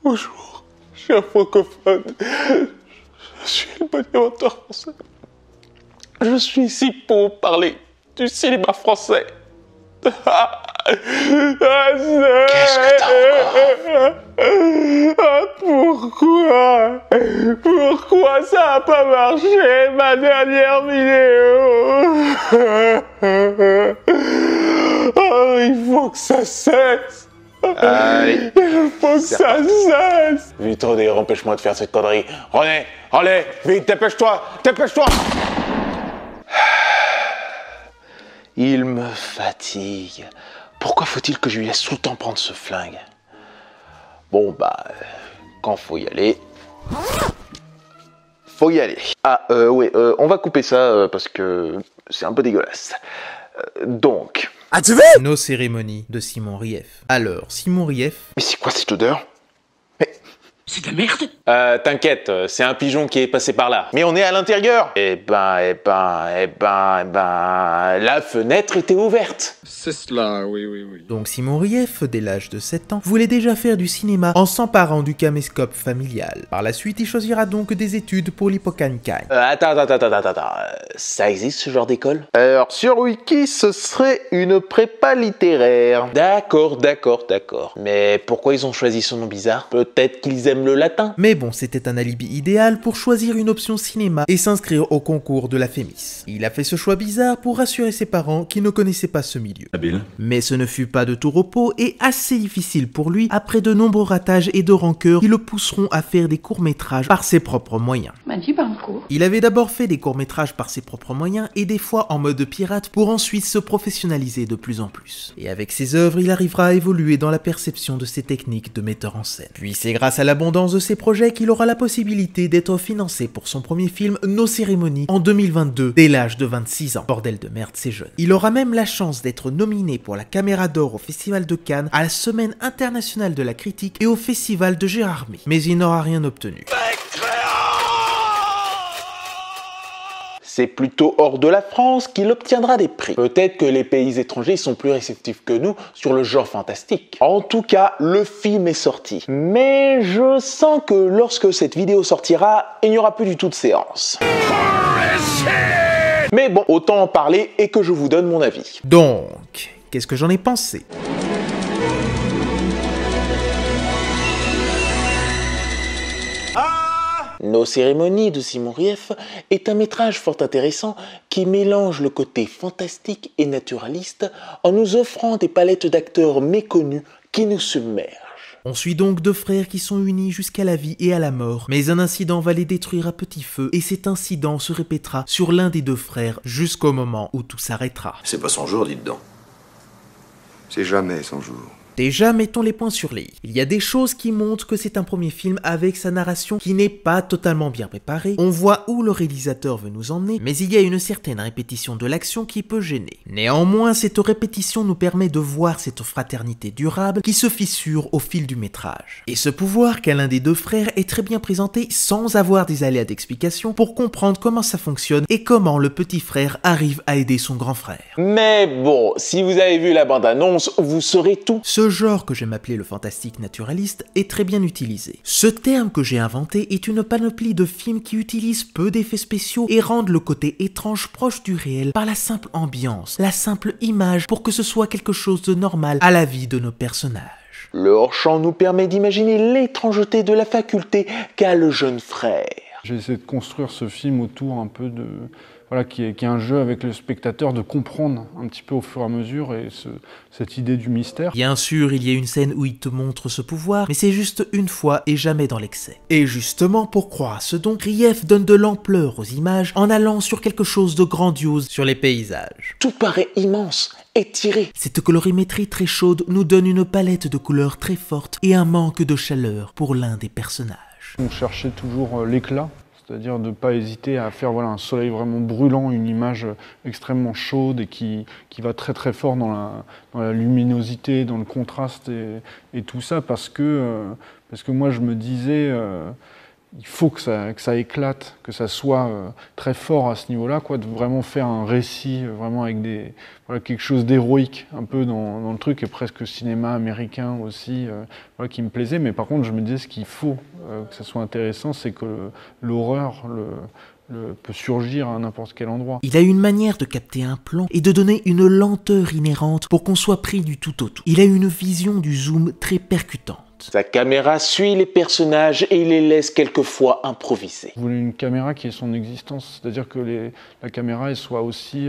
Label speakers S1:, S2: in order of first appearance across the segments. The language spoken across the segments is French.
S1: Bonjour, je suis un francophone. Je suis le monumenteur français. Je suis ici pour parler du cinéma français.
S2: Qu'est-ce que t'as encore?
S1: Pourquoi ça a pas marché, ma dernière vidéo? Oh, il faut que ça cesse.
S2: Allez.
S1: Il faut que ça cesse.
S2: Vite, Rodé, empêche-moi de faire cette connerie. René, allez, vite, dépêche-toi, dépêche-toi. Il me fatigue. Pourquoi faut-il que je lui laisse tout le temps prendre ce flingue? Bon, bah, quand faut y aller, faut y aller. Ah, ouais, on va couper ça parce que c'est un peu dégueulasse. Donc...
S3: Ah, tu veux?
S4: Nos cérémonies de Simon Rief. Alors, Simon Rief...
S2: Mais c'est quoi cette odeur? Mais...
S3: C'est de la merde.
S2: T'inquiète, c'est un pigeon qui est passé par là. Mais on est à l'intérieur. Eh ben, la fenêtre était ouverte.
S5: C'est cela, oui.
S4: Donc Simon Rief, dès l'âge de 7 ans, voulait déjà faire du cinéma en s'emparant du caméscope familial. Par la suite, il choisira donc des études pour l'Hippocampus.
S2: Attends. Ça existe ce genre d'école? Alors, sur Wiki, ce serait une prépa littéraire. D'accord. Mais pourquoi ils ont choisi ce nom bizarre? Peut-être qu'ils aiment le latin?
S4: Mais bon, c'était un alibi idéal pour choisir une option cinéma et s'inscrire au concours de la Fémis. Il a fait ce choix bizarre pour rassurer ses parents qui ne connaissaient pas ce milieu.
S5: Habile.
S4: Mais ce ne fut pas de tout repos et assez difficile pour lui après de nombreux ratages et de rancœurs qui le pousseront à faire des courts-métrages par ses propres moyens.
S6: Manu Banco.
S4: Il avait d'abord fait des courts-métrages par ses propres moyens et des fois en mode pirate pour ensuite se professionnaliser de plus en plus. Et avec ses œuvres, il arrivera à évoluer dans la perception de ses techniques de metteur en scène. Puis c'est grâce à l'abondance de ses projets qu'il aura la possibilité d'être financé pour son premier film Nos cérémonies en 2022 dès l'âge de 26 ans. Bordel de merde, c'est jeune. Il aura même la chance d'être nominé pour la Caméra d'Or au Festival de Cannes, à la Semaine internationale de la critique et au Festival de Gérardmer. Mais il n'aura rien obtenu.
S2: C'est plutôt hors de la France qu'il obtiendra des prix. Peut-être que les pays étrangers sont plus réceptifs que nous sur le genre fantastique. En tout cas, le film est sorti. Mais je sens que lorsque cette vidéo sortira, il n'y aura plus du tout de séance. Mais bon, autant en parler et que je vous donne mon avis.
S4: Donc, qu'est-ce que j'en ai pensé ?
S2: Nos cérémonies de Simon Rief est un métrage fort intéressant qui mélange le côté fantastique et naturaliste en nous offrant des palettes d'acteurs méconnus qui nous submergent.
S4: On suit donc deux frères qui sont unis jusqu'à la vie et à la mort, mais un incident va les détruire à petit feu et cet incident se répétera sur l'un des deux frères jusqu'au moment où tout s'arrêtera.
S7: C'est pas son jour, dites donc. C'est jamais son jour.
S4: Déjà, mettons les points sur les i. Il y a des choses qui montrent que c'est un premier film avec sa narration qui n'est pas totalement bien préparée. On voit où le réalisateur veut nous emmener, mais il y a une certaine répétition de l'action qui peut gêner. Néanmoins, cette répétition nous permet de voir cette fraternité durable qui se fissure au fil du métrage. Et ce pouvoir qu'a l'un des deux frères est très bien présenté sans avoir des aléas d'explication pour comprendre comment ça fonctionne et comment le petit frère arrive à aider son grand frère.
S2: Mais bon, si vous avez vu la bande-annonce, vous saurez tout.
S4: Ce genre que j'aime appeler le fantastique naturaliste est très bien utilisé. Ce terme que j'ai inventé est une panoplie de films qui utilisent peu d'effets spéciaux et rendent le côté étrange proche du réel par la simple ambiance, la simple image pour que ce soit quelque chose de normal à la vie de nos personnages.
S2: Le hors-champ nous permet d'imaginer l'étrangeté de la faculté qu'a le jeune frère.
S8: J'ai essayé de construire ce film autour un peu de... Voilà, qui est un jeu avec le spectateur de comprendre un petit peu au fur et à mesure et cette idée du mystère.
S4: Bien sûr, il y a une scène où il te montre ce pouvoir, mais c'est juste une fois et jamais dans l'excès. Et justement, pour croire à ce don, Rief donne de l'ampleur aux images en allant sur quelque chose de grandiose sur les paysages.
S2: Tout paraît immense, étiré.
S4: Cette colorimétrie très chaude nous donne une palette de couleurs très forte et un manque de chaleur pour l'un des personnages.
S8: On cherchait toujours l'éclat. C'est-à-dire de ne pas hésiter à faire un soleil vraiment brûlant, une image extrêmement chaude et qui va très très fort dans la luminosité, dans le contraste et tout ça, parce que moi je me disais il faut que ça éclate, que ça soit très fort à ce niveau-là, quoi, de vraiment faire un récit, vraiment avec quelque chose d'héroïque, un peu dans le truc, et presque cinéma américain aussi, qui me plaisait. Mais par contre, je me disais, ce qu'il faut que ça soit intéressant, c'est que l'horreur peut surgir à n'importe quel endroit.
S4: Il a une manière de capter un plan et de donner une lenteur inhérente pour qu'on soit pris du tout au tout. Il a une vision du zoom très percutante.
S2: Sa caméra suit les personnages et les laisse quelquefois improviser.
S8: Je voulais une caméra qui ait son existence, c'est-à-dire que la caméra elle soit aussi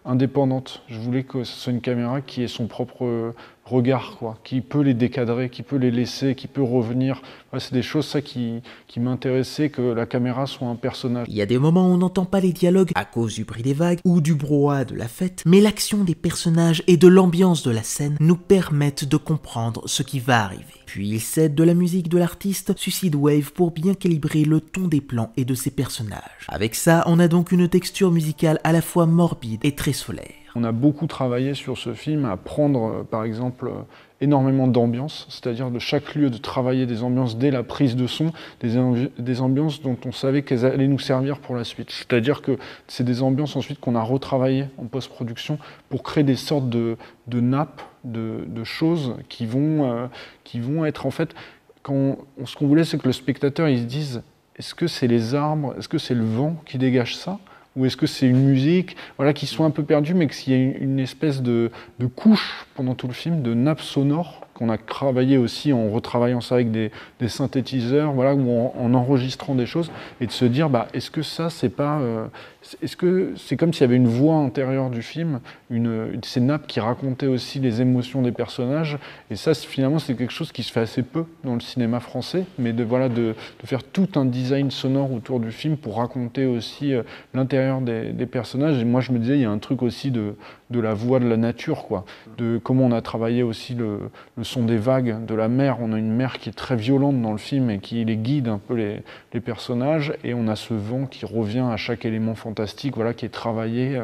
S8: indépendante. Je voulais que ce soit une caméra qui ait son propre regard, quoi, qui peut les décadrer, qui peut les laisser, qui peut revenir. Ouais, c'est des choses qui m'intéressaient, que la caméra soit un personnage.
S4: Il y a des moments où on n'entend pas les dialogues à cause du bruit des vagues ou du brouhaha de la fête, mais l'action des personnages et de l'ambiance de la scène nous permettent de comprendre ce qui va arriver. Puis il s'aide de la musique de l'artiste Suicide Wave pour bien calibrer le ton des plans et de ses personnages. Avec ça, on a donc une texture musicale à la fois morbide et très solaire.
S8: On a beaucoup travaillé sur ce film à prendre, par exemple, énormément d'ambiance, c'est-à-dire de chaque lieu de travailler des ambiances dès la prise de son, des ambiances dont on savait qu'elles allaient nous servir pour la suite. C'est-à-dire que c'est des ambiances ensuite qu'on a retravaillées en post-production pour créer des sortes de nappes, de choses qui vont être en fait... Ce qu'on voulait, c'est que le spectateur il se dise, est-ce que c'est les arbres, est-ce que c'est le vent qui dégage ça ? Ou est-ce que c'est une musique, qui soit un peu perdue, mais qu'il y ait une espèce de couche pendant tout le film, de nappe sonore, qu'on a travaillé aussi en retravaillant ça avec des synthétiseurs, ou en enregistrant des choses, et de se dire, est-ce que ça, c'est pas... est-ce que c'est comme s'il y avait une voix intérieure du film, ces nappes qui racontaient aussi les émotions des personnages, et ça, finalement, c'est quelque chose qui se fait assez peu dans le cinéma français, mais de faire tout un design sonore autour du film pour raconter aussi l'intérieur des personnages. Et moi, je me disais, il y a un truc aussi de la voix de la nature, quoi, de comment on a travaillé aussi le son des vagues, de la mer. On a une mer qui est très violente dans le film et qui les guide un peu les personnages, et on a ce vent qui revient à chaque élément fantastique, qui est travaillé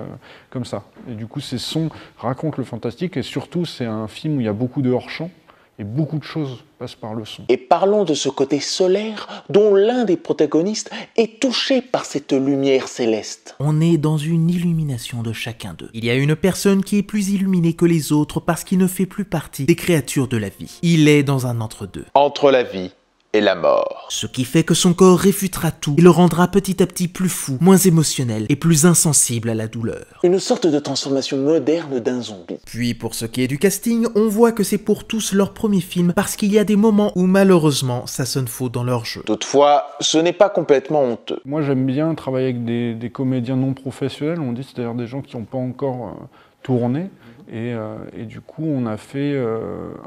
S8: comme ça. Et du coup, ces sons racontent le fantastique, et surtout, c'est un film où il y a beaucoup de hors-champ, et beaucoup de choses passent par le son.
S2: Et parlons de ce côté solaire dont l'un des protagonistes est touché par cette lumière céleste.
S4: On est dans une illumination de chacun d'eux. Il y a une personne qui est plus illuminée que les autres parce qu'il ne fait plus partie des créatures de la vie. Il est dans un entre-deux.
S2: Entre la vie et la mort.
S4: Ce qui fait que son corps réfutera tout et le rendra petit à petit plus fou, moins émotionnel et plus insensible à la douleur.
S2: Une sorte de transformation moderne d'un zombie.
S4: Puis pour ce qui est du casting, on voit que c'est pour tous leur premier film parce qu'il y a des moments où malheureusement ça sonne faux dans leur jeu.
S2: Toutefois, ce n'est pas complètement honteux.
S8: Moi j'aime bien travailler avec des comédiens non professionnels, on dit, c'est-à-dire des gens qui n'ont pas encore tourné. Et du coup, on a fait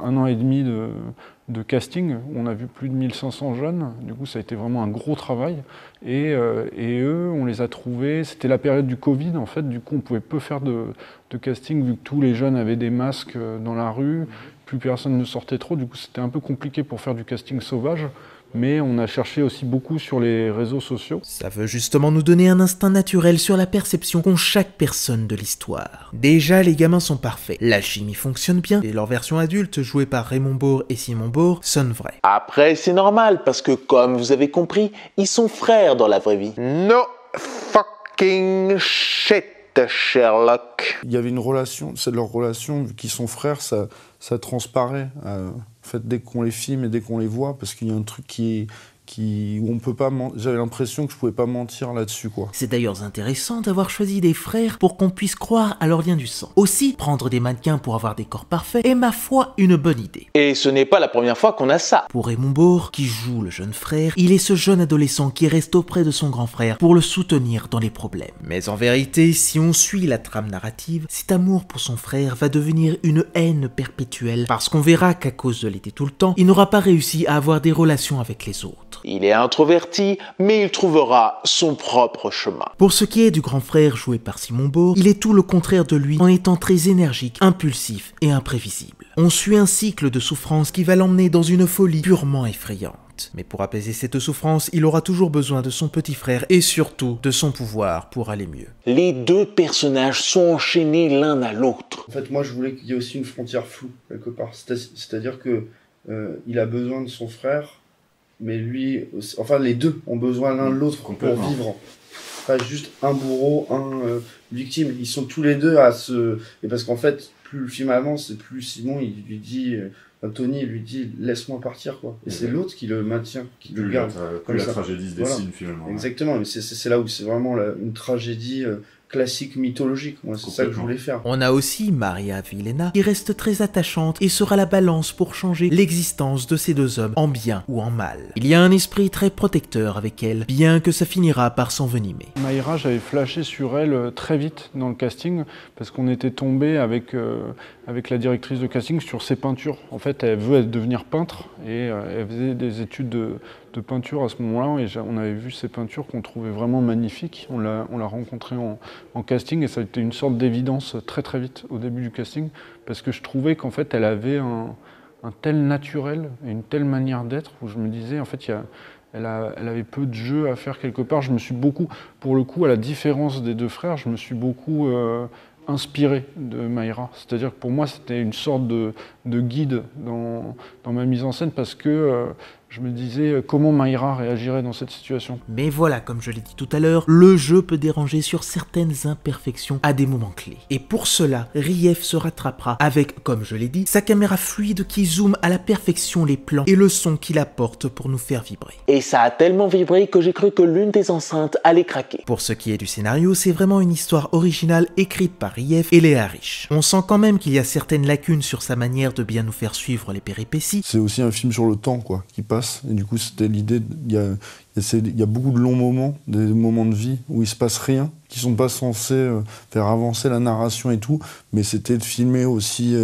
S8: 1 an et demi de casting. On a vu plus de 1500 jeunes. Du coup, ça a été vraiment un gros travail. Et eux, on les a trouvés. C'était la période du Covid, en fait. Du coup, on pouvait peu faire de casting, vu que tous les jeunes avaient des masques dans la rue. Plus personne ne sortait trop. Du coup, c'était un peu compliqué pour faire du casting sauvage. Mais on a cherché aussi beaucoup sur les réseaux sociaux.
S4: Ça veut justement nous donner un instinct naturel sur la perception qu'ont chaque personne de l'histoire. Déjà, les gamins sont parfaits, la chimie fonctionne bien, et leur version adulte, jouée par Raymond Bourg et Simon Bourg, sonne vraie.
S2: Après, c'est normal, parce que comme vous avez compris, ils sont frères dans la vraie vie. No fucking shit, Sherlock.
S5: Il y avait une relation, c'est de leur relation, vu qu'ils sont frères, ça transparaît. En fait, dès qu'on les filme et dès qu'on les voit, parce qu'il y a un truc où on peut pas j'avais l'impression que je pouvais pas mentir là-dessus, quoi.
S4: C'est d'ailleurs intéressant d'avoir choisi des frères pour qu'on puisse croire à leur lien du sang. Aussi, prendre des mannequins pour avoir des corps parfaits est ma foi une bonne idée.
S2: Et ce n'est pas la première fois qu'on a ça.
S4: Pour Raymond Bourg, qui joue le jeune frère, il est ce jeune adolescent qui reste auprès de son grand frère pour le soutenir dans les problèmes. Mais en vérité, si on suit la trame narrative, cet amour pour son frère va devenir une haine perpétuelle parce qu'on verra qu'à cause de l'été tout le temps, il n'aura pas réussi à avoir des relations avec les autres.
S2: Il est introverti, mais il trouvera son propre chemin.
S4: Pour ce qui est du grand frère joué par Simon Bourg, il est tout le contraire de lui en étant très énergique, impulsif et imprévisible. On suit un cycle de souffrance qui va l'emmener dans une folie purement effrayante. Mais pour apaiser cette souffrance, il aura toujours besoin de son petit frère et surtout de son pouvoir pour aller mieux.
S2: Les deux personnages sont enchaînés l'un à l'autre.
S5: En fait, moi, je voulais qu'il y ait aussi une frontière floue, quelque part. C'est-à-dire que il a besoin de son frère, mais lui, enfin les deux ont besoin l'un de l'autre pour vivre. Pas juste un bourreau, un victime. Ils sont tous les deux à se... Et parce qu'en fait, plus le film avance, et plus Simon, il lui dit... Tony lui dit laisse-moi partir quoi. Et c'est l'autre qui le maintient, qui le garde.
S6: Plus la tragédie se dessine finalement.
S5: Exactement, mais c'est là où c'est vraiment une tragédie classique mythologique. Moi, c'est ça que je voulais faire.
S4: On a aussi Maria Vilena qui reste très attachante et sera la balance pour changer l'existence de ces deux hommes en bien ou en mal. Il y a un esprit très protecteur avec elle, bien que ça finira par s'envenimer.
S8: Mayra, j'avais flashé sur elle très vite dans le casting parce qu'on était tombé avec la directrice de casting sur ses peintures. En fait, elle veut devenir peintre et elle faisait des études de peinture à ce moment-là et on avait vu ces peintures qu'on trouvait vraiment magnifiques. On l'a rencontrée en casting et ça a été une sorte d'évidence très très vite au début du casting parce que je trouvais qu'en fait elle avait un tel naturel et une telle manière d'être où je me disais en fait elle avait peu de jeu à faire quelque part. Je me suis beaucoup, pour le coup, à la différence des deux frères, je me suis beaucoup inspiré de Mayra. C'est-à-dire que pour moi, c'était une sorte de guide dans ma mise en scène parce que je me disais comment Mayra réagirait dans cette situation.
S4: Mais voilà, comme je l'ai dit tout à l'heure, le jeu peut déranger sur certaines imperfections à des moments clés. Et pour cela, Rief se rattrapera avec, comme je l'ai dit, sa caméra fluide qui zoome à la perfection les plans et le son qu'il apporte pour nous faire vibrer.
S2: Et ça a tellement vibré que j'ai cru que l'une des enceintes allait craquer.
S4: Pour ce qui est du scénario, c'est vraiment une histoire originale écrite par Rief et Léa Rich. On sent quand même qu'il y a certaines lacunes sur sa manière de bien nous faire suivre les péripéties.
S5: C'est aussi un film sur le temps, quoi, qui passe. Et du coup, c'était l'idée. Il y a beaucoup de longs moments, des moments de vie où il se passe rien, qui sont pas censés faire avancer la narration et tout, mais c'était de filmer aussi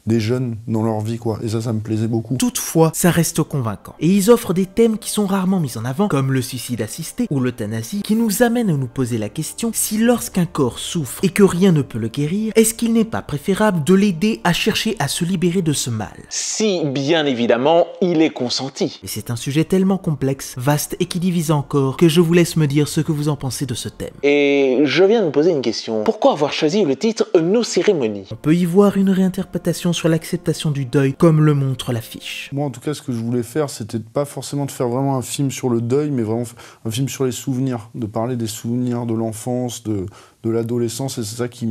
S5: des jeunes dans leur vie, quoi. Et ça me plaisait beaucoup.
S4: Toutefois, ça reste convaincant. Et ils offrent des thèmes qui sont rarement mis en avant, comme le suicide assisté ou l'euthanasie, qui nous amènent à nous poser la question si lorsqu'un corps souffre et que rien ne peut le guérir, est-ce qu'il n'est pas préférable de l'aider à chercher à se libérer de ce mal?
S2: Si, bien évidemment, il est consenti.
S4: Et c'est un sujet tellement complexe, vaste et qui divise encore, que je vous laisse me dire ce que vous en pensez de ce thème.
S2: Et je viens de me poser une question. Pourquoi avoir choisi le titre « Nos cérémonies »
S4: On peut y voir une réinterprétation sur l'acceptation du deuil, comme le montre l'affiche.
S5: Moi, en tout cas, ce que je voulais faire, c'était pas forcément de faire vraiment un film sur le deuil, mais vraiment un film sur les souvenirs, de parler des souvenirs de l'enfance, de l'adolescence, et c'est ça qui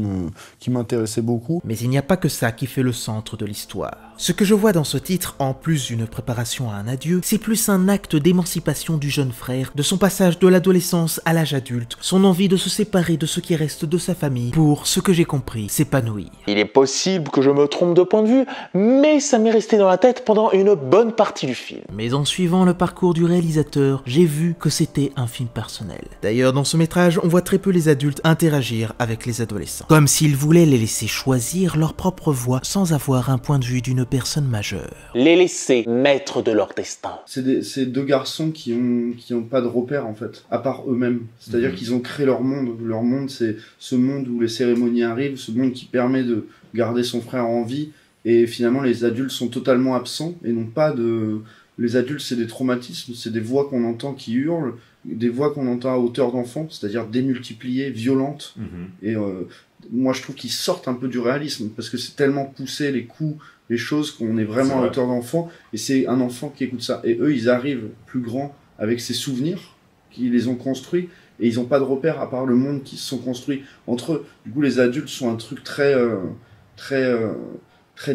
S5: m'intéressait beaucoup.
S4: Mais il n'y a pas que ça qui fait le centre de l'histoire. Ce que je vois dans ce titre, en plus d'une préparation à un adieu, c'est plus un acte d'émancipation du jeune frère, de son passage de l'adolescence à l'âge adulte, son envie de se séparer de ce qui reste de sa famille, pour, ce que j'ai compris, s'épanouir.
S2: Il est possible que je me trompe de point de vue, mais ça m'est resté dans la tête pendant une bonne partie du film.
S4: Mais en suivant le parcours du réalisateur, j'ai vu que c'était un film personnel. D'ailleurs, dans ce métrage, on voit très peu les adultes interagir avec les adolescents, comme s'ils voulaient les laisser choisir leur propre voie sans avoir un point de vue d'une personne majeure.
S2: Les laisser maîtres de leur destin.
S5: C'est deux garçons qui ont pas de repères en fait, à part eux-mêmes. C'est-à-dire qu'ils ont créé leur monde. Leur monde, c'est ce monde où les cérémonies arrivent, ce monde qui permet de garder son frère en vie. Et finalement, les adultes sont totalement absents et n'ont pas de... Les adultes, c'est des traumatismes, c'est des voix qu'on entend qui hurlent, des voix qu'on entend à hauteur d'enfant, c'est-à-dire démultipliées, violentes. Et moi, je trouve qu'ils sortent un peu du réalisme, parce que c'est tellement poussé, les coups, les choses, qu'on est vraiment à hauteur d'enfant, et c'est un enfant qui écoute ça. Et eux, ils arrivent plus grands avec ces souvenirs, qui les ont construits, et ils n'ont pas de repères à part le monde qui se sont construits entre eux. Du coup, les adultes sont un truc très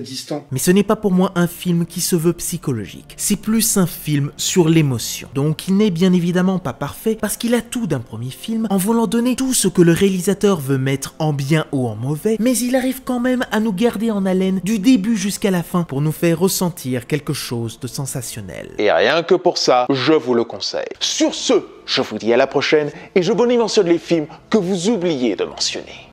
S5: distant.
S4: Mais ce n'est pas pour moi un film qui se veut psychologique, c'est plus un film sur l'émotion. Donc il n'est bien évidemment pas parfait parce qu'il a tout d'un premier film en voulant donner tout ce que le réalisateur veut mettre en bien ou en mauvais, mais il arrive quand même à nous garder en haleine du début jusqu'à la fin pour nous faire ressentir quelque chose de sensationnel.
S2: Et rien que pour ça, je vous le conseille. Sur ce, je vous dis à la prochaine et je mentionne les films que vous oubliez de mentionner.